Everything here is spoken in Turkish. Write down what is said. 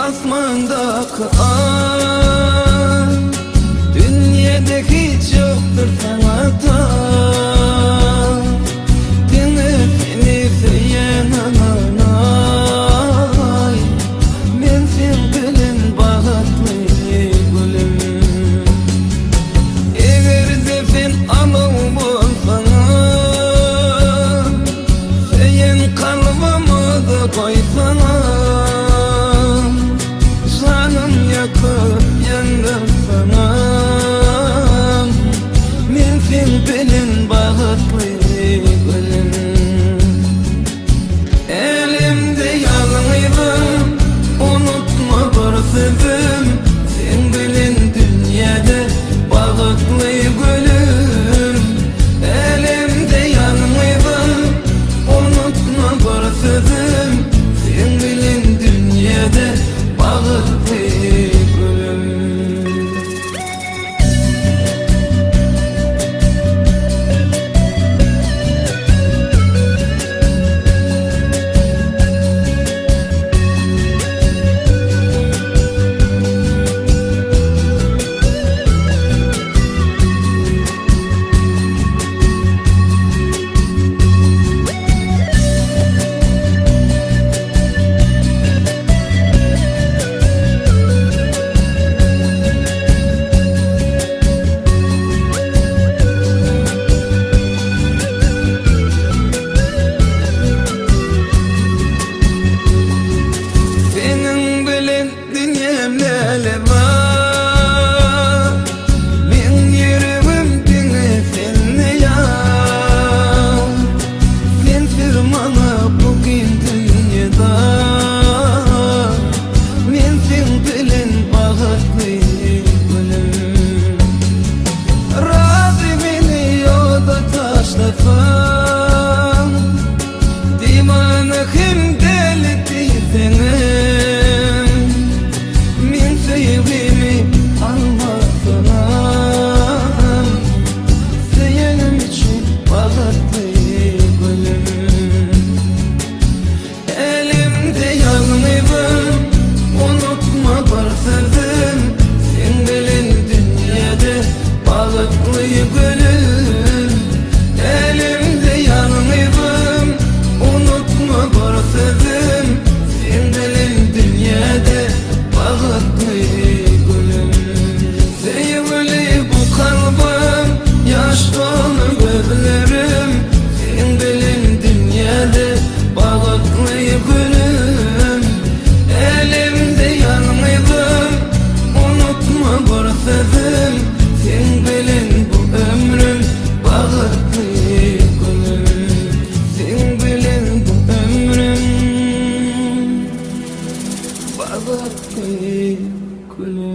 asmandaki ay, dünyada hiç yoktur sana tay. Beni seyenanay, men sen bilen bahatly gülüm. Eger de sen alav bolsaňa, seyen kalbymy da koýsaňa, janym ýakyp ýandyr sana. Men sen bilen bahatly gülüm. Elimde ýalňyzym, unutma bir sözüm, sen bilen dünýede bahatly gülüm. Elimde ýalňyzym, unutma bir sözüm, sen bilen dünýede bahatly gülüm. Bahatly gülüm.